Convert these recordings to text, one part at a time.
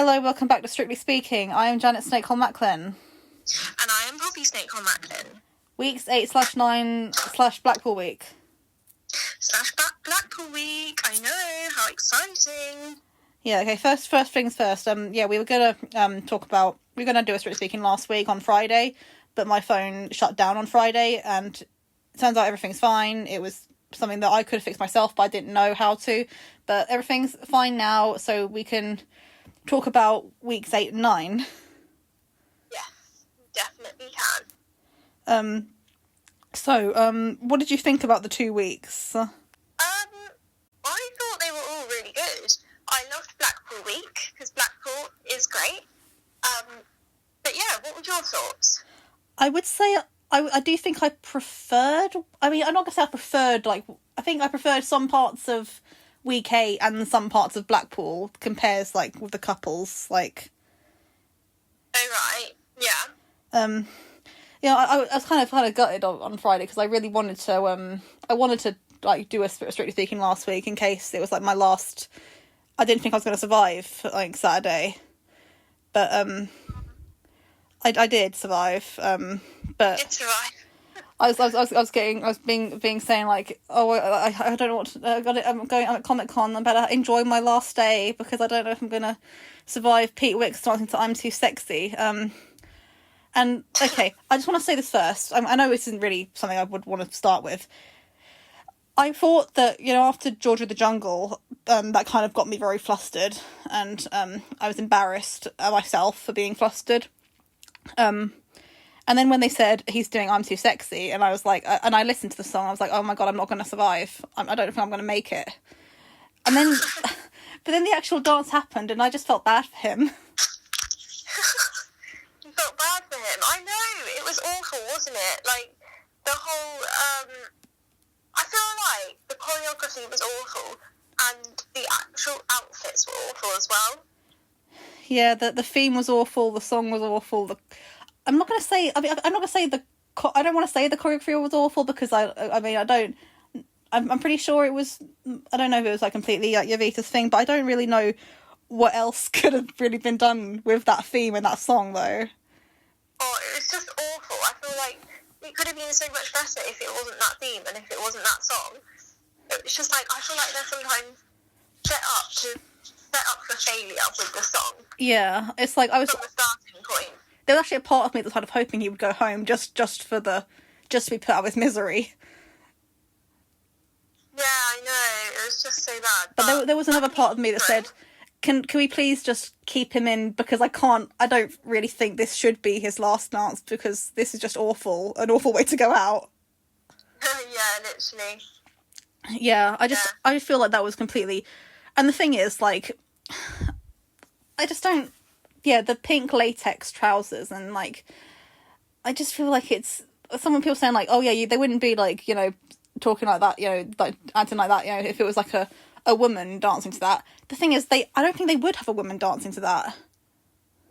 Hello, welcome back to Strictly Speaking. I am Janet Snakehole-Macklin. And I am Poppy Snakehole-Macklin. Weeks 8/9/Blackpool week. Blackpool week, I know, how exciting. Yeah, okay, first things first. We were gonna we were gonna do a Strictly Speaking last week on Friday, but my phone shut down on Friday, and it turns out everything's fine. It was something that I could have fixed myself, but I didn't know how to. But everything's fine now, so we can talk about weeks 8 and 9. Yes, definitely can. What did you think about the 2 weeks? I thought they were all really good. I loved Blackpool week, because Blackpool is great. But yeah, what were your thoughts? I would say I do think I preferred... I mean, I'm not going to say I preferred, I think I preferred some parts of week 8 and some parts of Blackpool, compares, with the couples, Oh, right, yeah. I was kind of gutted on Friday, because I really wanted to, do a Strictly Speaking last week, in case it was, my last... I didn't think I was going to survive, Saturday. But, I did survive, but... Did survive. I was being saying I don't know what I'm at Comic-Con, I better enjoy my last day, because I don't know if I'm gonna survive Pete Wicks dancing to I'm Too Sexy. And okay, I just want to say this first. I know this isn't really something I would want to start with. I thought that, after Georgia the Jungle, that kind of got me very flustered, and I was embarrassed myself for being flustered. And then when they said he's doing I'm Too Sexy, and I was and I listened to the song, I was like, oh my god, I'm not going to survive. I don't think I'm going to make it. And then, but then the actual dance happened, and I just felt bad for him. You felt bad for him? I know, it was awful, wasn't it? The whole, I feel like the choreography was awful, and the actual outfits were awful as well. Yeah, the theme was awful, the song was awful, I'm not going to say... I mean, I'm not going to say I don't want to say the choreography was awful, because I'm pretty sure it was... I don't know if it was completely Yavita's thing, but I don't really know what else could have really been done with that theme and that song, though. Oh, it was just awful. I feel like it could have been so much better if it wasn't that theme and if it wasn't that song. It's just I feel like they're sometimes set up for failure with the song. Yeah, it's I was... From the starting point. There was actually a part of me that was kind of hoping he would go home just to be put out of his misery. Yeah, I know. It was just so bad. But there was another part of me that said, can we please just keep him in, because I don't really think this should be his last dance, because this is just awful, an awful way to go out. Yeah, literally. Yeah, I just feel like that was completely... And the thing is, I just don't... Yeah, the pink latex trousers, and I just feel like it's... People saying oh yeah, they wouldn't be talking like that, acting like that, if it was a woman dancing to that. The thing is, I don't think they would have a woman dancing to that.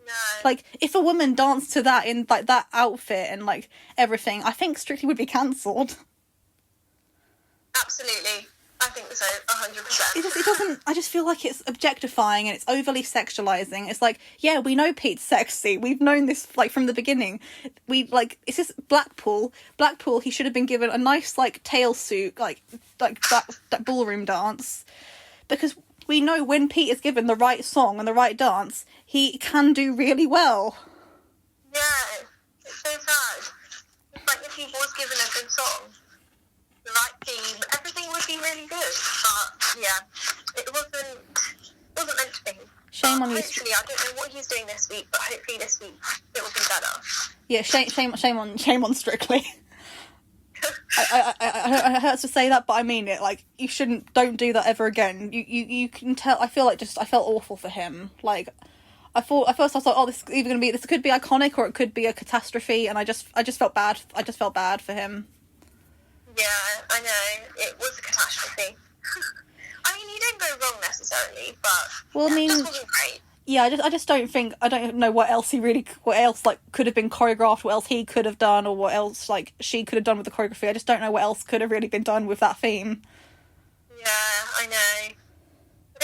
No. If a woman danced to that in that outfit and everything, I think Strictly would be cancelled. From I think so, 100%. It doesn't... I just feel like it's objectifying and it's overly sexualizing. It's yeah, we know Pete's sexy. We've known this, from the beginning. It's just Blackpool. Blackpool, he should have been given a nice, tail suit, that ballroom dance. Because we know when Pete is given the right song and the right dance, he can do really well. Yeah, it's so sad. It's if he was given a good song, the right theme, everything would be really good. But yeah, it wasn't meant to be. Shame on you. Hopefully, I don't know what he's doing this week, but hopefully this week it will be better. Yeah, shame on Strictly. I hurt to say that, but I mean it. You don't do that ever again. You can tell. I felt awful for him. At first I thought, oh, this could be iconic or it could be a catastrophe, and I just felt bad. I just felt bad for him. Yeah, I know. It was a catastrophe. I mean, he didn't go wrong necessarily, but it just wasn't great. Yeah, I just don't think... I don't know what else could have been choreographed, what else he could have done, or what else, she could have done with the choreography. I just don't know what else could have really been done with that theme. Yeah, I know.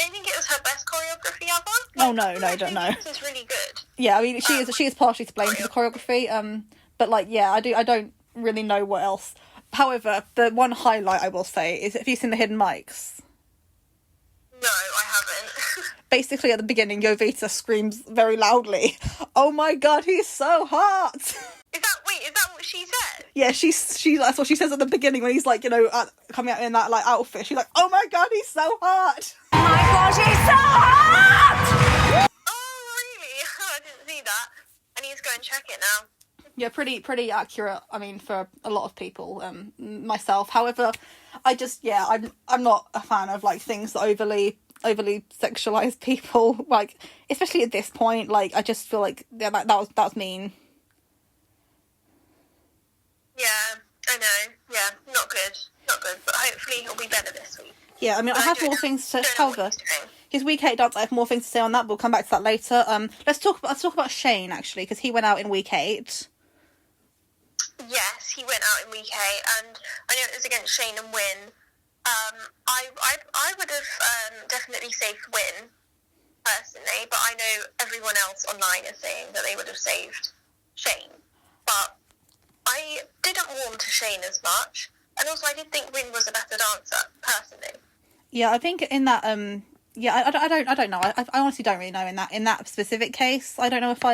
don't think it was her best choreography ever. Oh no, I don't know. This is really good. Yeah, I mean she is partially to blame for the choreography. But like yeah, I don't really know what else. However, the one highlight I will say is, have you seen the hidden mics? No, I haven't. Basically, at the beginning, Jovita screams very loudly, "Oh my god, he's so hot!" Is that what she said? Yeah, she that's what she says at the beginning when he's like, you know, coming out in that like outfit. She's like, "Oh my god, he's so hot!" Oh my god, he's so hot! Oh really? I didn't see that. I need to go and check it now. Yeah, pretty accurate. I mean, for a lot of people, myself. However, I'm not a fan of like things that overly sexualize people. Like, especially at this point, like I just feel like that was mean. Yeah, I know. Yeah, not good. But hopefully he'll be better this week. Yeah, I mean, I have more things to cover. His week 8 dance, I have more things to say on that. We'll come back to that later. Let's talk about Shane actually, because he went out in week 8. Yes, he went out in week 8, and I know it was against Shane and Wynn. I would have definitely saved Wynn personally, but I know everyone else online is saying that they would have saved Shane. But I didn't warm to Shane as much, and also I did think Wynn was a better dancer personally. Yeah, I think in that yeah, I don't know. I honestly don't really know in that specific case. I don't know if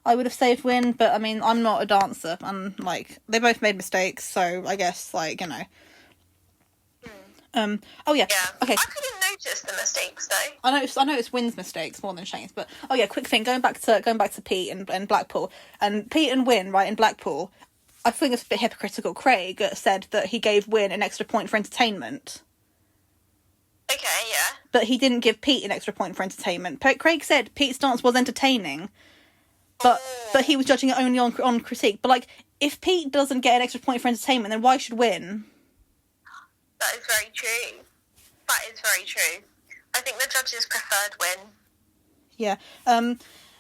I would have saved Wynn, but I mean, I'm not a dancer, and like they both made mistakes, so I guess like you know. Oh yeah. Okay. I couldn't notice the mistakes though. I noticed Wynn's mistakes more than Shane's, but oh yeah, quick thing going back to Pete and Blackpool, and Pete and Wynn right in Blackpool. I think it's a bit hypocritical. Craig said that he gave Wynn an extra point for entertainment. Okay, yeah. But he didn't give Pete an extra point for entertainment. Craig said Pete's dance was entertaining, but he was judging it only on critique. But like, if Pete doesn't get an extra point for entertainment, then why should Wynn? That is very true. I think the judges preferred Wynn. Yeah.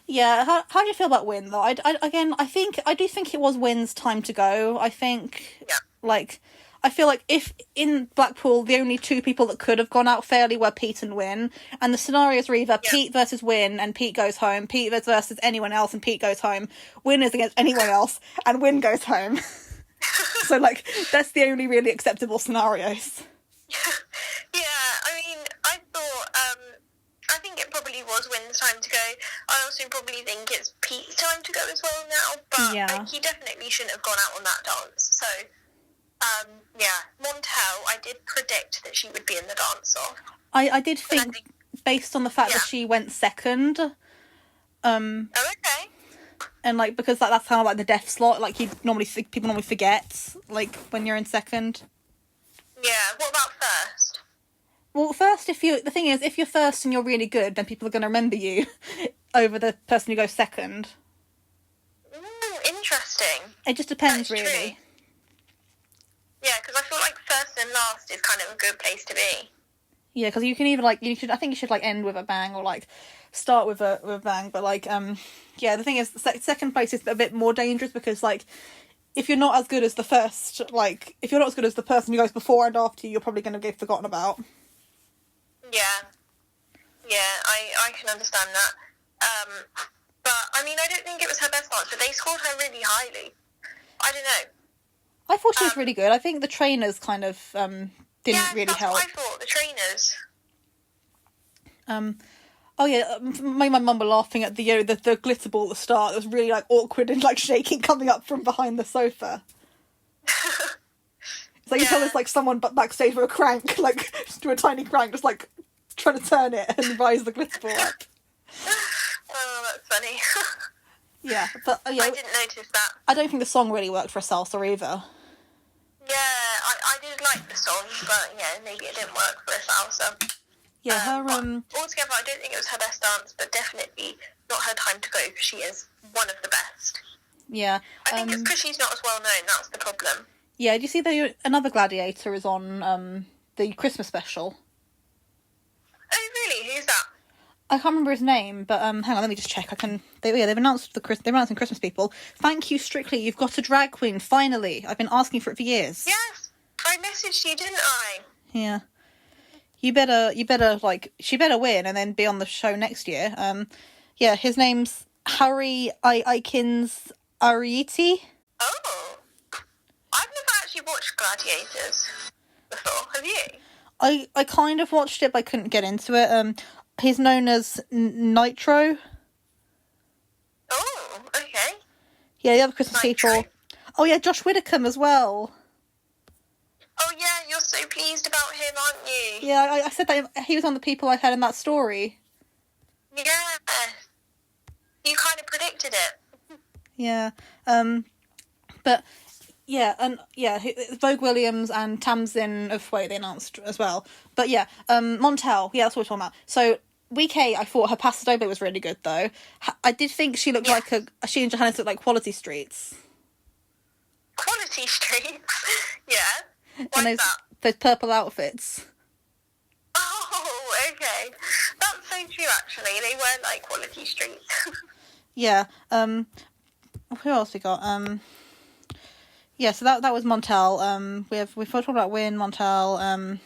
Yeah. How do you feel about Wynn though? I do think it was Wynn's time to go. I think. Yeah. Like, I feel like if in Blackpool the only two people that could have gone out fairly were Pete and Wynn, and the scenarios were either Pete versus Wynn and Pete goes home, Pete versus anyone else and Pete goes home, Wynn is against anyone else and Wynn goes home. So like that's the only really acceptable scenarios. Yeah, I mean, I think it probably was Wynn's time to go. I also probably think it's Pete's time to go as well now, but he definitely shouldn't have gone out on that dance. So, yeah, Montel, I did predict that she would be in the dance-off. I did think, based on the fact that she went second. Oh, okay. And like because that's kind of like the death slot. Like people normally forget like when you're in second. Yeah. What about first? Well, first, the thing is, if you're first and you're really good, then people are going to remember you over the person who goes second. Interesting. It just depends, really. True. Yeah, because I feel like first and last is kind of a good place to be. Yeah, because you can either I think you should like end with a bang or like start with a bang, but like yeah, the thing is, second place is a bit more dangerous because like if you're not as good as the first, like if you're not as good as the person who goes before and after you, you're probably going to get forgotten about. Yeah, I can understand that. But I mean, I don't think it was her best dance, but they scored her really highly. I don't know. I thought she was really good. I think the trainers kind of didn't really help. What I thought, the trainers. Oh yeah, my mum were laughing at the glitter ball at the start. It was really like awkward and like shaking coming up from behind the sofa. It's like you tell there's like someone backstage with a crank, like just do a tiny crank, just like trying to turn it and rise the glitter ball up. Oh, that's funny. Yeah, but yeah, I didn't notice that. I don't think the song really worked for a salsa either. Yeah, I did like the song, but yeah, maybe it didn't work for a salsa. Yeah, her altogether, I don't think it was her best dance, but definitely not her time to go because she is one of the best. Yeah, I think it's because she's not as well known. That's the problem. Yeah, do you see another Gladiator is on the Christmas special? Oh, really? Who's that? I can't remember his name, but hang on, let me just check. They've announced they're announcing Christmas people. Thank you, Strictly. You've got a drag queen finally. I've been asking for it for years. Yes, I messaged you, didn't I? Yeah. you better like she better win and then be on the show next year. Yeah, his name's Harry Ikins Arieti. Oh, I've never actually watched Gladiators before. Have you? I kind of watched it, but I couldn't get into it. He's known as Nitro. Oh, okay. Yeah, the other Christmas Nitro. people. Oh yeah, Josh Widdicombe as well. Oh yeah, you're so pleased about him, aren't you? Yeah, I said that he was on the people I had in that story. Yeah. You kind of predicted it. Yeah. But yeah, and yeah, Vogue Williams and Tamsin of Way they announced as well. But yeah, Montel, yeah, that's what we're talking about. So week 8, I thought her Paso Doble was really good though. I did think she looked like she and Johannes looked like Quality Streets. Quality Streets? Yeah. And those purple outfits. Oh, okay. That's so true, actually. They were like Quality Streets. Yeah. Who else we got? Yeah, so that was Montel. We've talked about Wynn, Montel.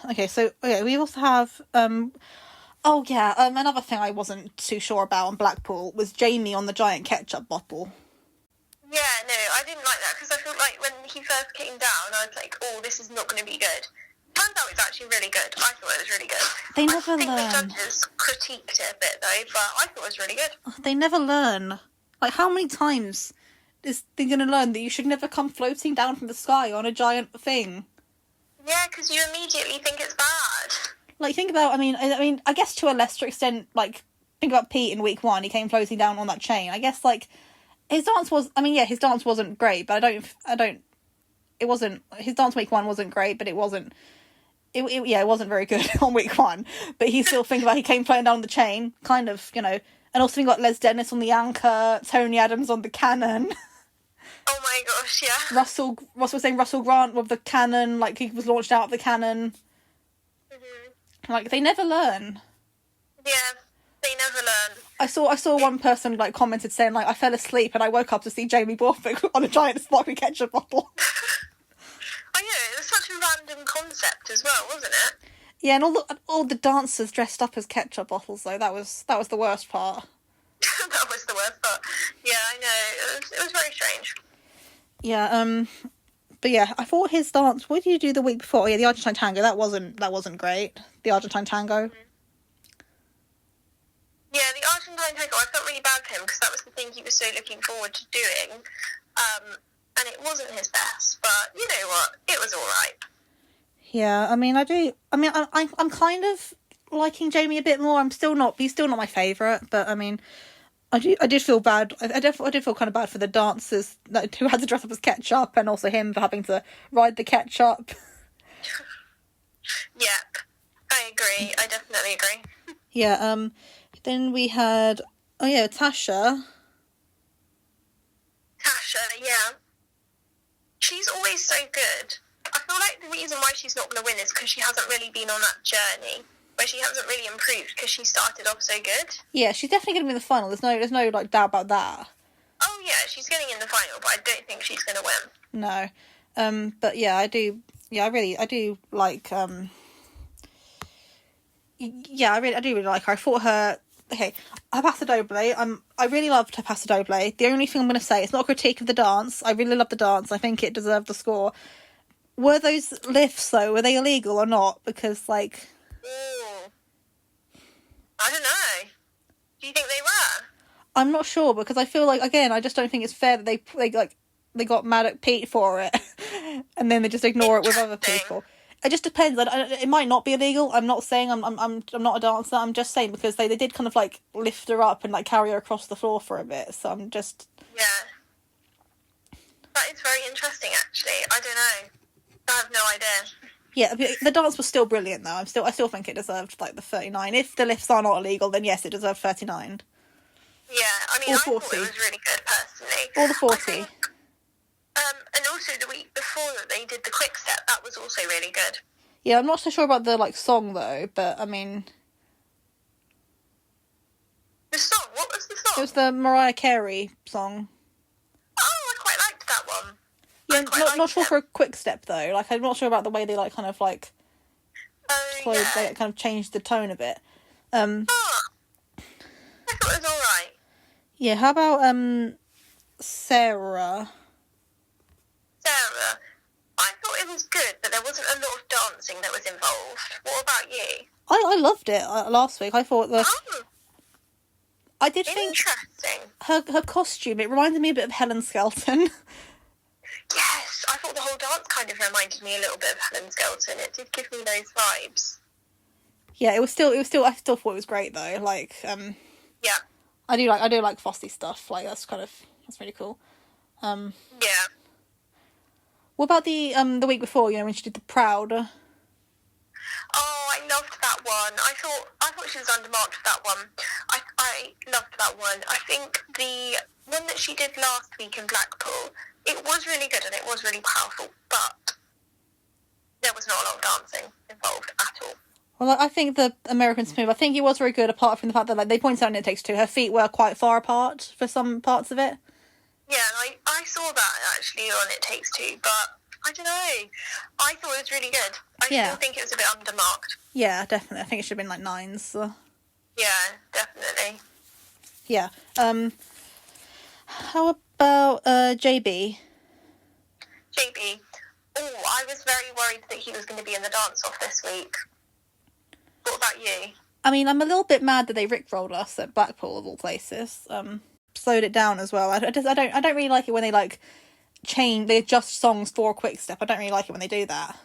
Okay, so we also have another thing I wasn't too sure about on Blackpool was Jamie on the giant ketchup bottle. Yeah, no, I didn't like that because I felt like when he first came down, I was like, oh, this is not going to be good. Turns out it's actually really good. I thought it was really good. They never I think learn. the judges critiqued it a bit though, but I thought it was really good. They never learn. Like, how many times is they going to learn that you should never come floating down from the sky on a giant thing? Yeah, because you immediately think it's bad. Like, think about, I mean, I guess to a lesser extent, like, think about Pete in week 1, he came floating down on that chain. I guess, like, his dance wasn't great, but it wasn't, his dance week 1 wasn't great, but it wasn't very good on week 1. But he still think about he came floating down the chain, kind of, you know. And also we got Les Dennis on the anchor, Tony Adams on the cannon. Oh my gosh, yeah. Ross was saying Russell Grant with the cannon, like he was launched out of the cannon. Mm-hmm. Like, they never learn. Yeah, they never learn. I saw one person like commented saying like I fell asleep and I woke up to see Jamie Borthwick on a giant sparkly ketchup bottle. I know, it was such a random concept as well, wasn't it? Yeah, and all the dancers dressed up as ketchup bottles though. That was the worst part. That was the worst part. Yeah, I know. It was very strange. Yeah, but yeah, I thought his dance. What did you do the week before? Oh, yeah, the Argentine tango. That wasn't great. The Argentine tango. Mm-hmm. Yeah, the Argentine tango. I felt really bad for him because that was the thing he was so looking forward to doing, and it wasn't his best. But you know what? It was all right. Yeah, I mean, I'm kind of liking Jamie a bit more. He's still not my favourite, but I mean, I did feel bad. I did feel kind of bad for the dancers who had to dress up as ketchup, and also him for having to ride the ketchup. Yep, I agree. I definitely agree. Yeah. Then we had Tasha. Tasha, yeah. She's always so good. I feel like the reason why she's not going to win is because she hasn't really been on that journey where she hasn't really improved because she started off so good. Yeah, she's definitely going to be in the final. There's no like doubt about that. Oh yeah, she's getting in the final, but I don't think she's going to win. No. But yeah, I do. Yeah, I do like. Yeah, I do really like her. I thought her. Okay, her Paso Doble. I really loved her Paso Doble. The only thing I'm going to say, it's not a critique of the dance. I really loved the dance. I think it deserved the score. Were those lifts though? Were they illegal or not? Because like. Ooh. I don't know. Do you think they were? I'm not sure because I feel like again I just don't think it's fair that they got mad at Pete for it and then they just ignore it with other people. It just depends. It might not be illegal. I'm not saying I'm not a dancer. I'm just saying because they did kind of like lift her up and like carry her across the floor for a bit. So I'm just that is very interesting. Actually, I don't know. I have no idea. Yeah, the dance was still brilliant though. I still think it deserved like the 39. If the lifts are not illegal, then yes, it deserved 39. Yeah, I mean, I thought it was really good personally. Or the 40. Think, and also the week before that they did the quick step, that was also really good. Yeah, I'm not so sure about the like song though, but I mean. The song? What was the song? It was the Mariah Carey song. Oh, I quite liked that one. Yeah, not sure for a quick step though. Like I'm not sure about the way they like kind of like. Oh, So yeah. they kind of changed the tone a bit. Oh, I thought it was alright. Yeah, how about Sarah? Sarah, I thought it was good, but there wasn't a lot of dancing that was involved. What about you? I loved it last week. I thought Oh, I did think interesting. her costume, it reminded me a bit of Helen Skelton. Yes, I thought the whole dance kind of reminded me a little bit of Helen Skelton. It did give me those vibes. Yeah, I still thought it was great though. Like, Yeah. I do like Fosse stuff. Like that's really cool. Yeah. What about the week before? You know, when she did the Proud. Oh, I loved that one. I thought she was undermarked for that one. I loved that one. I think the one that she did last week in Blackpool, it was really good and it was really powerful, but there was not a lot of dancing involved at all. Well, I think the American Smooth, I think it was very good, apart from the fact that like they pointed out in It Takes Two, her feet were quite far apart for some parts of it. Yeah, and I saw that actually on It Takes Two, but I don't know. I thought it was really good. I still think it was a bit undermarked. Yeah, definitely. I think it should have been like 9s. So. Yeah, definitely. Yeah. How about JB? JB. Oh, I was very worried that he was going to be in the dance-off this week. What about you? I mean, I'm a little bit mad that they rickrolled us at Blackpool of all places. Slowed it down as well. I don't really like it when they like they adjust songs for a quick step. I don't really like it when they do that.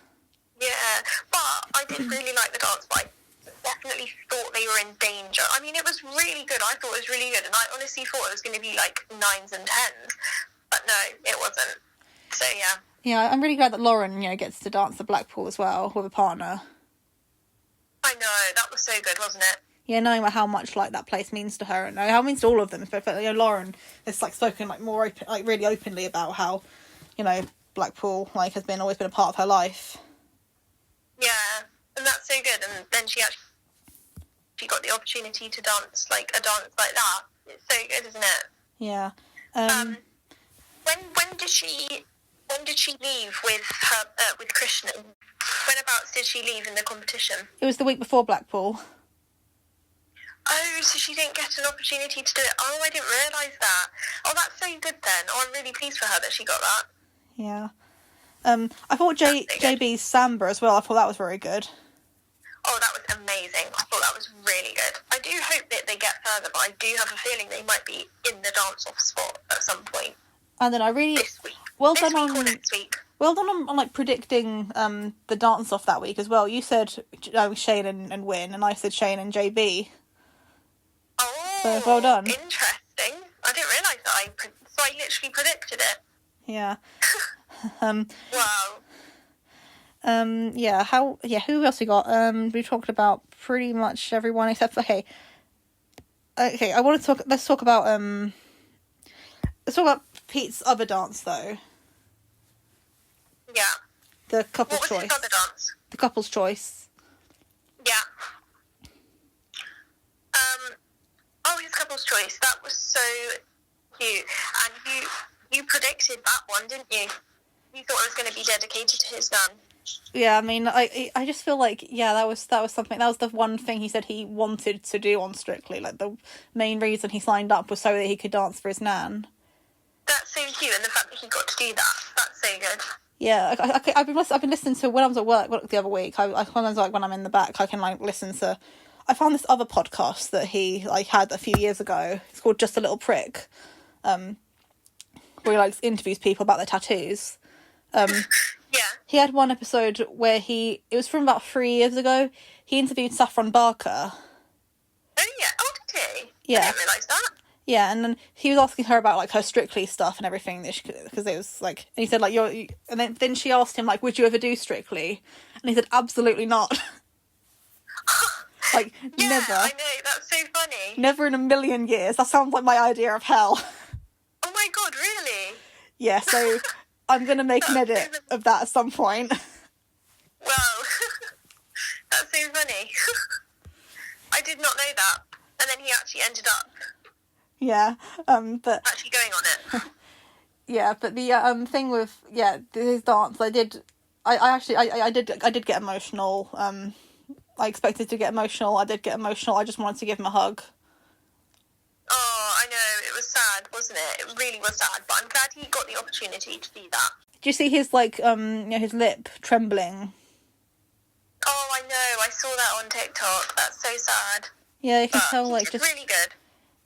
Yeah, but I did really like the dance, but I definitely thought they were in danger. I mean, it was really good. I thought it was really good, and I honestly thought it was going to be like 9s and 10s, but no, it wasn't. So yeah. Yeah, I'm really glad that Lauren, gets to dance the Blackpool as well with a partner. I know, that was so good, wasn't it? Yeah, knowing how much like that place means to her and how it means to all of them. But Lauren has like spoken like more open, like really openly about how, Blackpool like has always been a part of her life. Yeah, and that's so good. And then she got the opportunity to dance like a dance like that. It's so good, isn't it? Yeah. When did she leave with her with Krishnan? Whenabouts did she leave in the competition? It was the week before Blackpool. Oh, so she didn't get an opportunity to do it. Oh, I didn't realise that. Oh, that's so good then. Oh, I'm really pleased for her that she got that. Yeah. I thought JB's Samba as well. I thought that was very good. Oh, that was amazing. I thought that was really good. I do hope that they get further, but I do have a feeling they might be in the dance-off spot at some point. And then I really... This week. Well this done week on... or next week. Well done on like predicting the dance-off that week as well. You said Shane and Win, and I said Shane and JB. Oh, so well done. Interesting. I didn't realise that. So I literally predicted it. Yeah. Wow. Yeah. Who else we got? We talked about pretty much everyone except for okay. I want to talk. Let's talk about Pete's other dance though. Yeah. The couple's choice. What was choice. his other dance? The couple's choice. Yeah. Oh, his couple's choice. That was so cute. And you predicted that one, didn't you? You thought it was going to be dedicated to his nan. Yeah, I mean, I just feel like that was something. That was the one thing he said he wanted to do on Strictly. Like the main reason he signed up was so that he could dance for his nan. That's so cute, and the fact that he got to do that. That's so good. Yeah, I've been listening to when I was at work the other week. I sometimes like when I'm in the back, I can like listen to. I found this other podcast that he like had a few years ago. It's called Just a Little Prick, where he like interviews people about their tattoos. Yeah. He had one episode where it was from about 3 years ago. He interviewed Saffron Barker. Oh yeah. Oh, did he? Yeah. I didn't realise that. Yeah, and then he was asking her about like her Strictly stuff and everything because it was like, and he said like and then she asked him like, would you ever do Strictly? And he said absolutely not. Like yeah, never. I know, that's so funny. Never in a million years. That sounds like my idea of hell. Oh my god, really? Yeah, so I'm gonna make an edit of that at some point. Wow, that's so funny. I did not know that, and then he actually ended up. Yeah, but actually going on it. Yeah, but the thing with his dance, I did get emotional I expected to get emotional. I did get emotional. I just wanted to give him a hug. Oh, I know. It was sad, wasn't it? It really was sad. But I'm glad he got the opportunity to do that. Do you see his, like, his lip trembling? Oh, I know. I saw that on TikTok. That's so sad. Yeah, you can But tell, like, he did just... really good.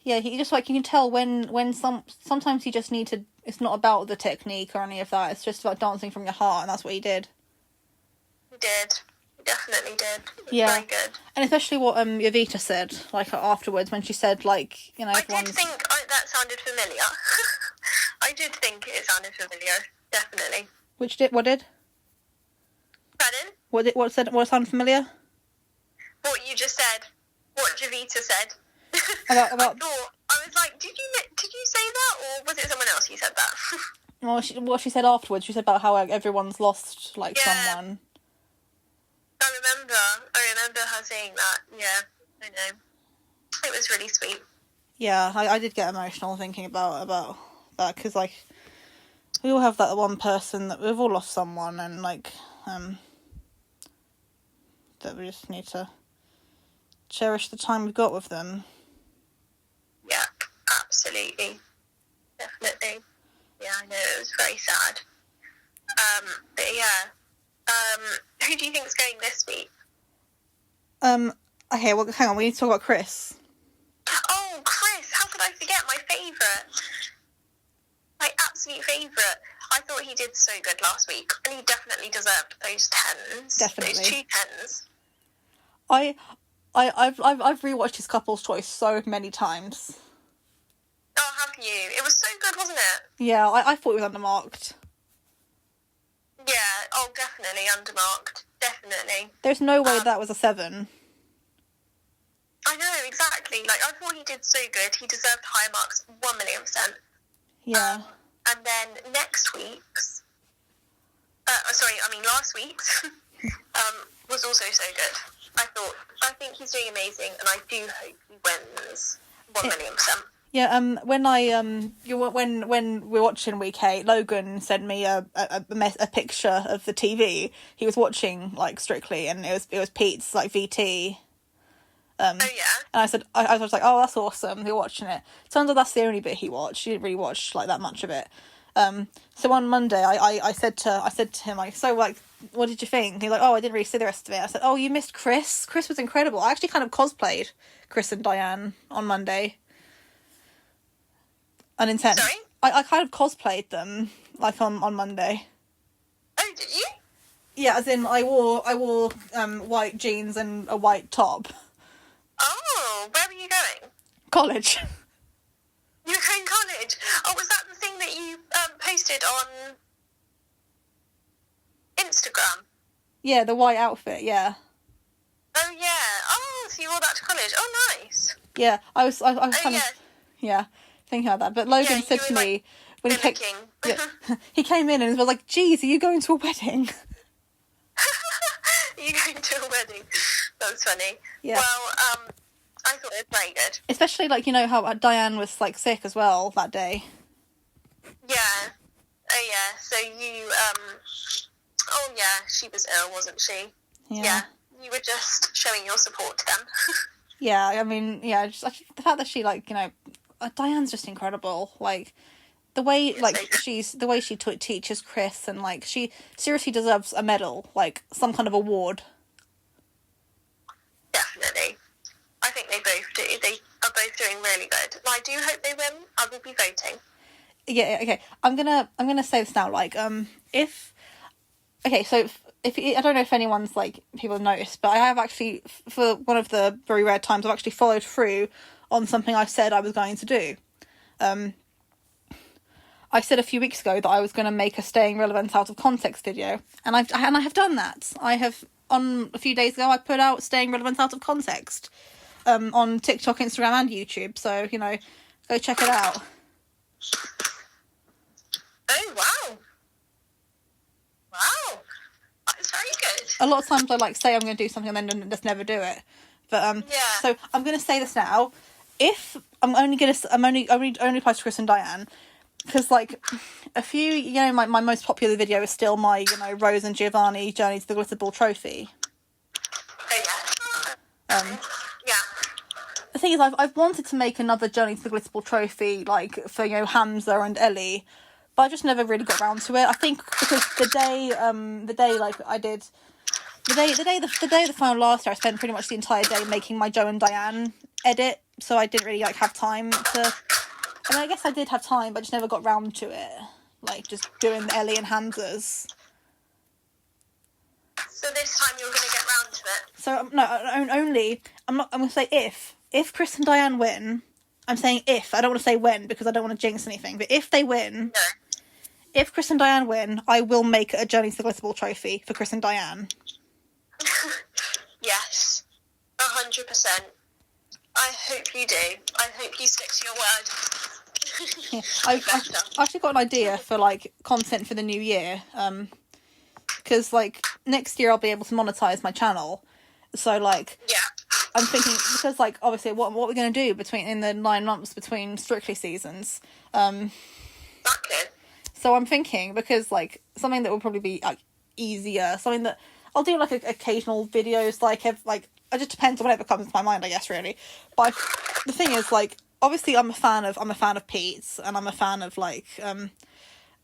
Yeah, he just, like, you can tell when sometimes you just need to... It's not about the technique or any of that. It's just about dancing from your heart, and that's what he did. He did. He definitely did. It was Yeah. very good. And especially what Yovita said, like, afterwards, when she said, like, you know, I did think that sounded familiar. I did think it sounded familiar, definitely. What did? Pardon? What sounded familiar? What you just said. What Javita said. About I was like, did you say that, or was it someone else who said that? well, what she said afterwards, she said about how, like, everyone's lost, like, someone. I remember her saying that. Yeah, I know. It was really sweet. Yeah, I did get emotional thinking about that, because, like, we all have that one person that we've all lost someone, and, like, that we just need to cherish the time we've got with them. Yeah, absolutely. Definitely. Yeah, I know, it was very sad. But yeah. Who do you think's going this week? Okay, well, hang on, we need to talk about Chris. Oh, Chris, how could I forget my favourite? My absolute favourite. I thought he did so good last week, and he definitely deserved those 10s. Definitely. Those 2 10s. I've rewatched his Couple's Choice so many times. Oh, have you? It was so good, wasn't it? Yeah, I thought it was undermarked. Yeah, oh, definitely undermarked. Definitely. There's no way that was a 7. I know, exactly. Like, I thought he did so good. He deserved higher marks, 1,000,000%. Yeah. And then next week's... last week's... was also so good. I think he's doing amazing, and I do hope he wins 1,000,000%. Yeah, when we were watching Week 8, Logan sent me a picture of the TV he was watching, like, Strictly, and it was Pete's, like, VT. Oh, yeah? And I said, I was like, oh, that's awesome, you're watching it. Turns out that's the only bit he watched. He didn't really watch, like, that much of it. So on Monday, I said to him, like, so, like, what did you think? He's like, oh, I didn't really see the rest of it. I said, oh, you missed Chris? Chris was incredible. I actually kind of cosplayed Chris and Diane on Monday. Unintense. Sorry? I kind of cosplayed them, like, on Monday. Oh, did you? Yeah, as in, I wore white jeans and a white top. Oh, where were you going? College. You were going college? Oh, was that the thing that you posted on Instagram? Yeah, the white outfit, yeah. Oh, yeah. Oh, so you wore that to college. Oh, nice. Yeah, I was kind of... Yeah, thinking about that. But Logan said to me... when he came in and was like, geez, are you going to a wedding? Are you going to a wedding? That's funny. Yeah. Well, I thought it was very good. Especially, like, you know, how Diane was, like, sick as well that day. Yeah. Oh, yeah. So you, oh, yeah, she was ill, wasn't she? Yeah. You were just showing your support to them. Yeah, I mean, yeah, just like, the fact that she, like, you know, Diane's just incredible. Like, the way, like, the way she teaches Chris, and, like, she seriously deserves a medal, like, some kind of award. Definitely. I think they both do. They are both doing really good. And I do hope they win. I will be voting. Yeah, okay. I'm gonna say this now, like, if I don't know if anyone's, like, people have noticed, but I have actually, for one of the very rare times, I've actually followed through on something I said I was going to do. I said a few weeks ago that I was going to make a staying relevant out of context video, and I have done that. I have, on a few days ago, I put out staying relevant out of context, on TikTok, Instagram, and YouTube. So, you know, go check it out. Oh, wow. Wow. That's very good. A lot of times I, like, say I'm going to do something and then just never do it. But Yeah. So I'm going to say this now. If I'm only apply to Chris and Diane, because, like, a few, you know, my most popular video is still my, you know, Rose and Giovanni Journey to the Glitter Ball Trophy. Oh, yeah. Yeah. The thing is, I've wanted to make another Journey to the Glitter Ball trophy, like, for, you know, Hamza and Ellie, but I just never really got around to it. I think because the day like I did, the day of the final last year, I spent pretty much the entire day making my Joe and Diane edit, so I didn't really, like, have time to... I mean, I guess I did have time, but I just never got round to it. Like, just doing the Ellie and Hamza's. So this time you're going to get round to it? So, no, only... I'm going to say if. If Chris and Diane win... I'm saying if. I don't want to say when, because I don't want to jinx anything. But if they win... No. If Chris and Diane win, I will make a Journey to the Glitter Ball trophy for Chris and Diane. Yes. 100%. I hope you do. I hope you stick to your word. Yeah. I've actually got an idea for, like, content for the new year. Because, like, next year I'll be able to monetize my channel. So, like... Yeah. I'm thinking, because, like, obviously, what we're going to do in the 9 months between Strictly seasons. Exactly. So I'm thinking, because, like, something that will probably be, like, easier, something that... I'll do, like, occasional videos, like, it just depends on whatever comes to my mind, I guess, really. But the thing is, like, obviously I'm a fan of Pete's, and I'm a fan of, like, and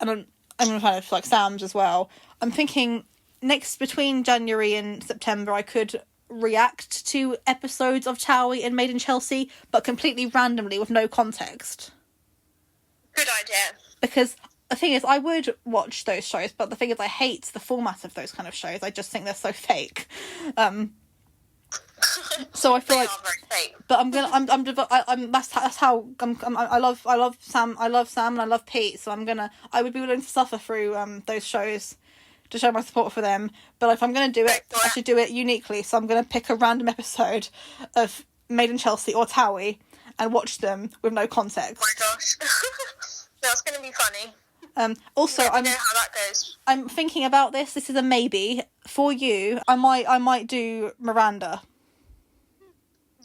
I'm a fan of, like, Sam's as well. I'm thinking, between January and September, I could react to episodes of Towie and Made in Chelsea, but completely randomly with no context. Good idea. Because the thing is, I would watch those shows, but the thing is, I hate the format of those kind of shows. I just think they're so fake. So I feel They like, are very fake. but I love Sam, and I love Pete. So I would be willing to suffer through those shows to show my support for them. But if I'm going to do it, I should do it uniquely. So I'm going to pick a random episode of Made in Chelsea or Towie and watch them with no context. Oh my gosh. That's going to be funny. Also, Let me know how that goes. I'm thinking about this. This is a maybe for you. I might do Miranda.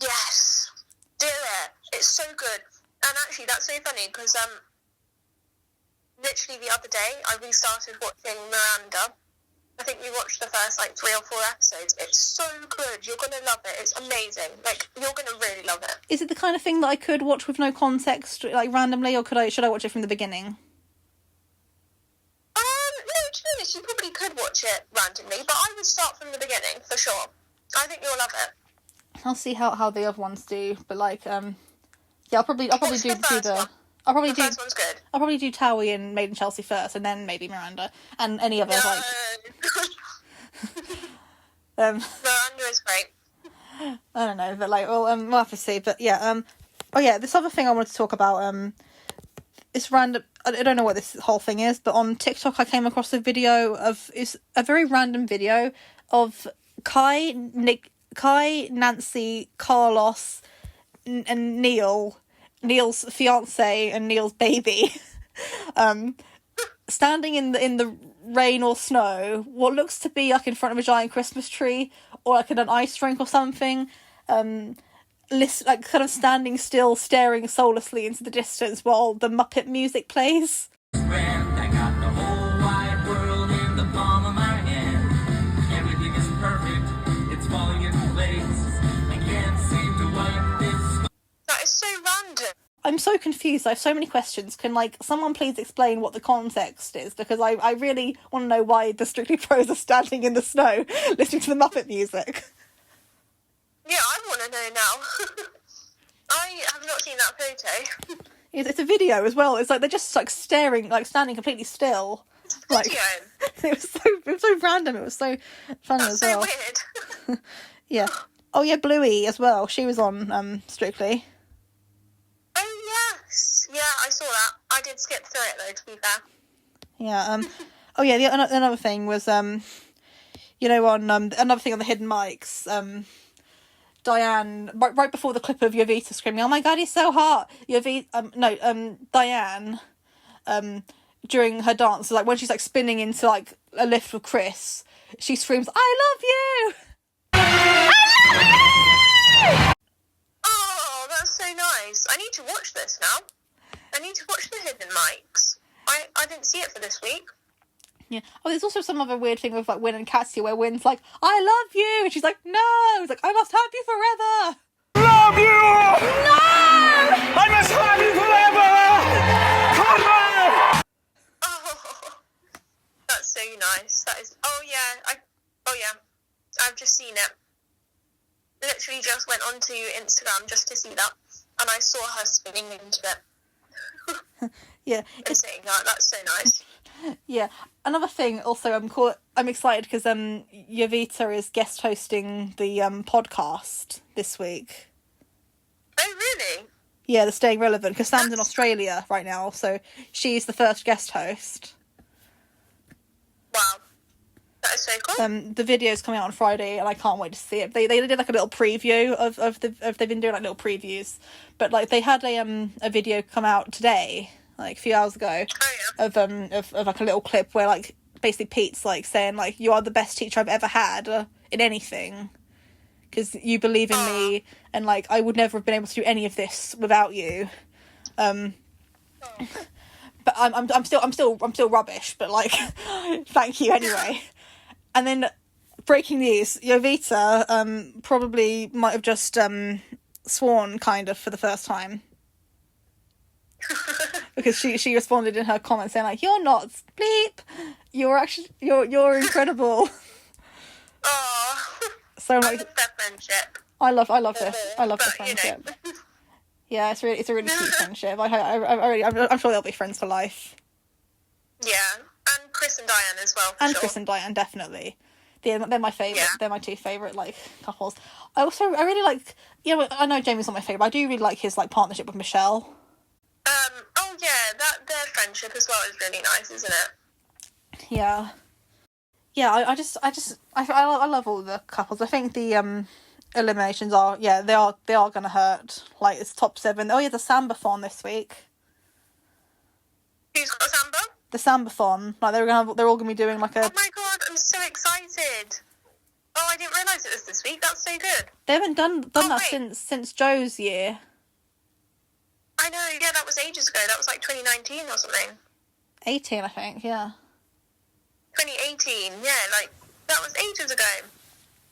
Yes. Do it. It's so good. And actually, that's so funny because literally the other day I restarted watching Miranda. I think we watched the first, like, 3 or 4 episodes. It's so good. You're going to love it. It's amazing. Like, you're going to really love it. Is it the kind of thing that I could watch with no context, like, randomly, or should I watch it from the beginning? No, to be honest, you probably could watch it randomly, but I would start from the beginning, for sure. I think you'll love it. I'll see how the other ones do, but, like, yeah, I'll probably do the first one. The first one's good. I'll probably do Towie and Made in Chelsea first, and then maybe Miranda, and any other, like... Miranda is great. I don't know, but, like, well, we'll have to see, but, yeah, oh, yeah, this other thing I wanted to talk about, it's random, I don't know what this whole thing is, but on TikTok I came across it's a very random video of Kai, Nancy, Carlos, and Neil's fiance and Neil's baby, standing in the rain or snow, what looks to be like in front of a giant Christmas tree or like in an ice rink or something, like kind of standing still, staring soullessly into the distance while the Muppet music plays. I got the whole wide world in the palm of my hand. Everything is perfect. It's falling into place. I can't seem to wipe this. That is so random. I'm so confused. I have so many questions. Can, like, someone please explain what the context is? Because I really want to know why the Strictly Pros are standing in the snow listening to the Muppet music. Yeah, I want to know now. I have not seen that photo. It's a video as well. It's like they're just like staring, like standing completely still. Like Video. it was so random. It was so funny That's as so well. weird. Yeah. Oh yeah, Bluey as well. She was on Strictly. Oh yes, yeah, I saw that. I did skip through it though, to be fair. Yeah. Oh yeah. Another thing was you know, on another thing on the hidden mics. Diane, right before the clip of Jovita screaming, "Oh my god, he's so hot!" Diane, during her dance, like when she's like spinning into like a lift with Chris, she screams, "I love you! I love you!" Oh, that's so nice. I need to watch this now. I need to watch the hidden mics. I didn't see it for this week. Yeah. Oh, there's also some other weird thing with like Win and Katya where Win's like, I love you, and she's like, no. It's like, I must have you forever. Love you! No! I must have you forever! Come on! Oh, that's so nice. That is. Oh yeah. I've just seen it. Literally just went onto Instagram just to see that, and I saw her spinning into it. Yeah. And saying that. That's so nice. Yeah. Another thing, also, I'm excited because Jovita is guest hosting the podcast this week. Oh really? Yeah, they're staying relevant because Sam's in Australia right now, so she's the first guest host. Wow. That is so cool. The video's coming out on Friday, and I can't wait to see it. They did like a little preview of they've been doing like little previews, but like they had a video come out today, like a few hours ago, of like a little clip where like basically Pete's like saying like, you are the best teacher I've ever had in anything, because you believe in me, and like I would never have been able to do any of this without you. But I'm still rubbish, but like thank you anyway. And then breaking news, Jovita probably might have just sworn kind of for the first time. Because she responded in her comments saying like, you're not bleep, you're incredible. Oh, So I like, love their friendship. I love this. I love the But, you know. friendship. Yeah, it's a really cute friendship. I'm sure they'll be friends for life. Yeah, and Chris and Diane as well. And sure. Chris and Diane, definitely. They're my favourite. Yeah. They're my two favourite like couples. I really like. You know, I know Jamie's not my favourite, but I do really like his like partnership with Michelle. Oh yeah, their friendship as well is really nice, isn't it? Yeah. Yeah, I love all the couples. I think the eliminations are they are gonna hurt. Like it's top 7. Oh yeah, the Sambathon this week. Who's got Samba? The Sambathon. Like they're all gonna be doing like a. Oh my god, I'm so excited. Oh, I didn't realise it was this week. That's so good. They haven't done Oh, that wait. since Joe's year. I know, yeah, that was ages ago. That was like 2019 or something. 18, I think. Yeah. 2018, yeah, like, that was ages ago.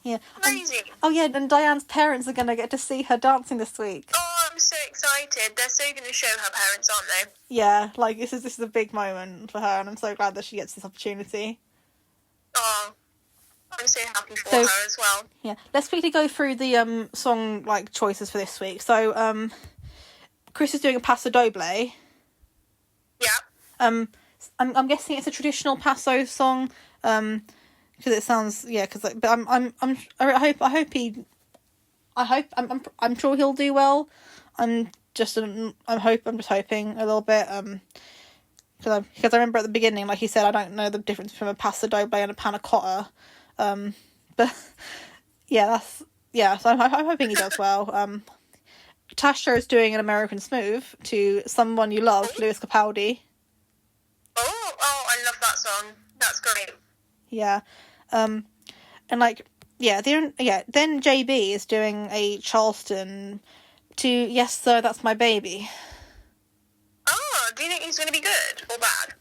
Yeah. Amazing. Oh yeah, and Diane's parents are gonna get to see her dancing this week. Oh, I'm so excited. They're so going to show her parents, aren't they? Yeah, like this is a big moment for her, and I'm so glad that she gets this opportunity. Oh, I'm so happy for So- her as well. Yeah, let's quickly go through the song like choices for this week. So Chris is doing a Paso Doble. Yeah. I'm guessing it's a traditional Paso song, because it sounds because like, but I'm sure he'll do well. I'm just hoping a little bit because I remember at the beginning, like he said, I don't know the difference between a Paso Doble and a panna cotta, but so I'm hoping he does well. Tasha is doing an American Smooth to Someone You Love, Lewis Capaldi. Oh, I love that song. That's great. Yeah. And like, then JB is doing a Charleston to Yes Sir, That's My Baby. Oh, do you think he's going to be good or bad?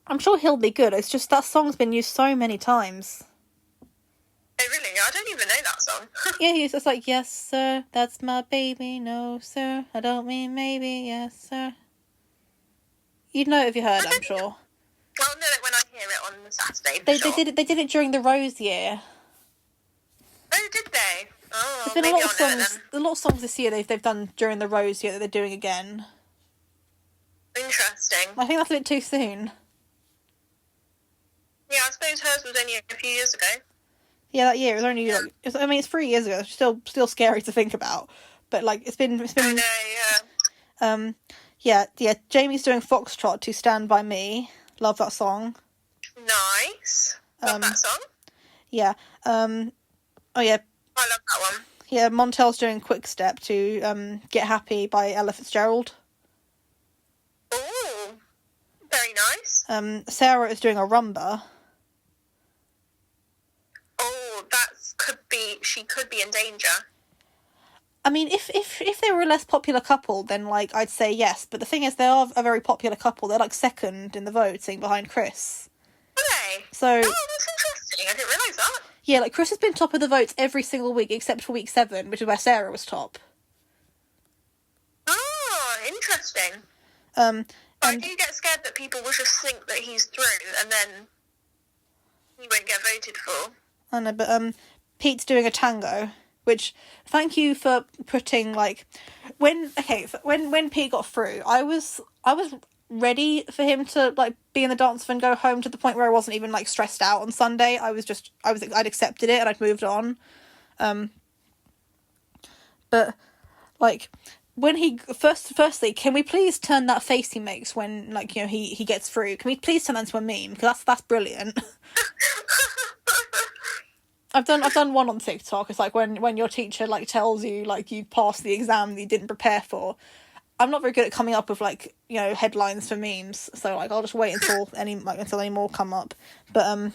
I'm sure he'll be good. It's just that song's been used so many times. Oh, really? I don't even know that song. Yeah, he's just like, yes sir, that's my baby, no sir, I don't mean maybe, yes sir. You'd know it if you heard it, I'm sure. I'll know it when I hear it on Saturday, for They sure. did it during the Rose year. Oh, did they? Oh, There's been maybe a lot of I'll know it songs. A lot of songs this year they've done during the Rose year that they're doing again. then. Interesting. I think that's a bit too soon. Yeah, I suppose hers was only a few years ago. Yeah, that year it was only like it's 3 years ago. It's still scary to think about, but like it's been. I know, yeah. Yeah. Jamie's doing Foxtrot to Stand By Me. Love that song. Nice. Love that song. Yeah. Oh yeah. I love that one. Yeah. Montel's doing Quick Step to Get Happy by Ella Fitzgerald. Oh, very nice. Sarah is doing a rumba. Oh, she could be in danger. I mean, if they were a less popular couple, then like I'd say yes. But the thing is, they are a very popular couple. They're like second in the voting behind Chris. Are So Oh, that's interesting. I didn't realise that. yeah, like Chris has been top of the votes every single week except for week 7, which is where Sarah was top. Oh, interesting. And I do get scared that people will just think that he's through and then he won't get voted for. I know, but Pete's doing a tango, which thank you for putting like when Pete got through, I was ready for him to like be in the dance and go home, to the point where I wasn't even like stressed out on Sunday. I'd accepted it and I'd moved on. But like when he firstly, can we please turn that face he makes when like, you know, he gets through? Can we please turn that into a meme? Because that's brilliant. I've done one on TikTok. It's like when your teacher like tells you like you passed the exam that you didn't prepare for. I'm not very good at coming up with like, you know, headlines for memes, so like I'll just wait until any more come up. But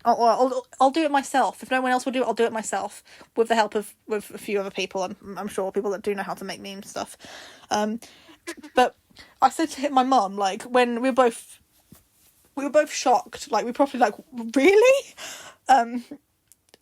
I'll do it myself. If no one else will do it, I'll do it myself with the help of a few other people. I'm sure people that do know how to make meme stuff. But I said to my mum, like, when we were both shocked, like we probably like, really?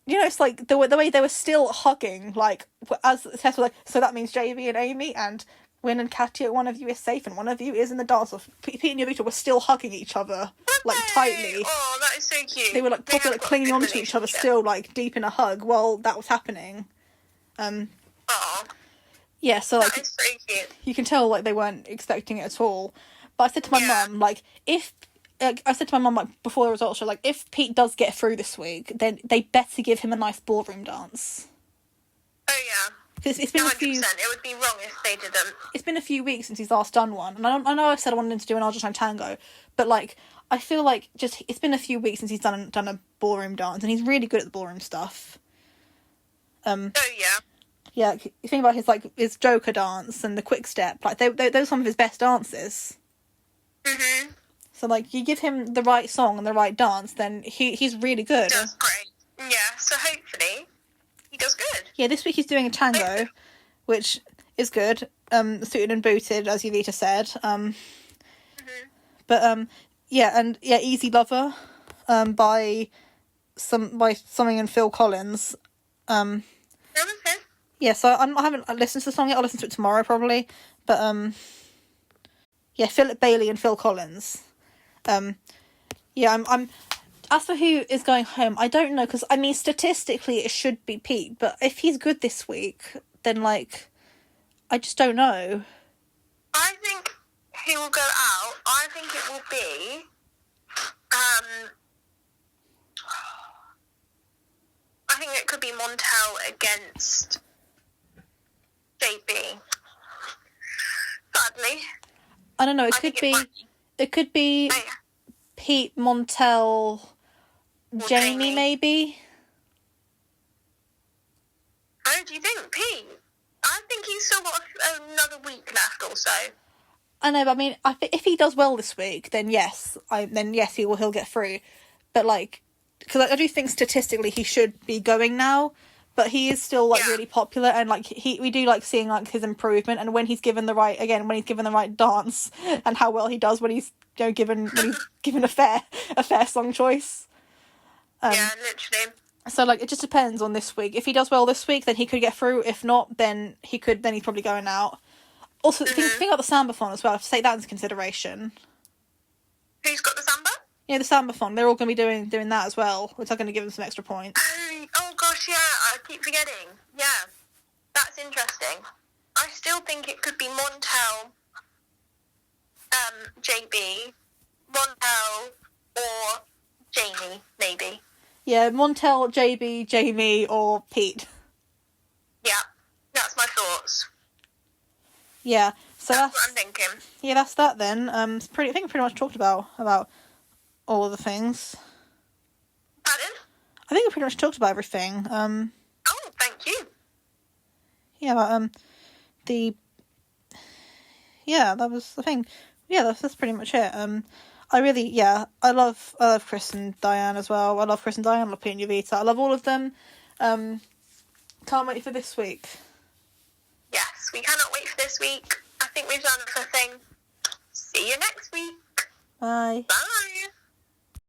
You know, it's like the way they were still hugging, like as Tess was like, so that means JV and Amy and Win and Katya, one of you is safe and one of you is in the dance off. Pete and Yovita were still hugging each other, like tightly. Oh, that is so cute. They were like properly like clinging onto each other, still like deep in a hug while that was happening. Oh, yeah, so like that is so cute. you can tell like they weren't expecting it at all. But I said to my mum, like, before the results show, like, if Pete does get through this week, then they better give him a nice ballroom dance. Oh yeah. Because it's been 100%. a few. It would be wrong if they didn't. It's been a few weeks since he's last done one, and I know I said I wanted him to do an Argentine tango, but like I feel like just it's been a few weeks since he's done a ballroom dance, and he's really good at the ballroom stuff. Oh yeah. Yeah, you think about his Joker dance and the quick step, like those are some of his best dances. Mhm. So like you give him the right song and the right dance, then he's really good. That's great. Yeah. So hopefully he does good. Yeah, this week he's doing a tango, which is good. Suited and booted, as Yovita said. But Easy Lover, by something and Phil Collins. Okay. Yeah, so I haven't listened to the song yet. I'll listen to it tomorrow probably. But Philip Bailey and Phil Collins. I'm as for who is going home, I don't know, because I mean statistically it should be Pete, but if he's good this week, then like I just don't know. I think he will go out. I think it will be I think it could be Montel against JB. Sadly. I don't know, it I could think be Oh, yeah. Pete, Montel, Jamie maybe. Oh, do you think Pete? I think he's still got another week left or so. I know, but I mean, if he does well this week, then yes, he'll get through. But like, because I do think statistically he should be going now, but he is still like really popular, and like we do like seeing like his improvement, and when he's given the right dance, and how well he does when he's given a fair song choice. Yeah, literally. So like it just depends on this week. If he does well this week, then he could get through. If not, then he's probably going out. Also, think about the Sambathon as well. I have to take that into consideration. Who's got the samba? Yeah, the Sambathon. They're all going to be doing that as well, which are going to give them some extra points. Oh gosh, yeah. I keep forgetting. Yeah, that's interesting. I still think it could be Montel, JB, Montel, or Jamie, maybe. Yeah, Montel, JB, Jamie, or Pete. Yeah, that's my thoughts. Yeah, so that's what I'm thinking. Yeah, that's that then. I think we pretty much talked about all of the things. Pardon? I think we pretty much talked about everything. Oh, thank you. Yeah, but that was the thing. Yeah, that's pretty much it. I love Chris and Diane as well. I love Chris and Diane. I love Pete and Yovita. I love all of them. Can't wait for this week. Yes, we cannot wait for this week. I think we've done everything. See you next week. Bye. Bye.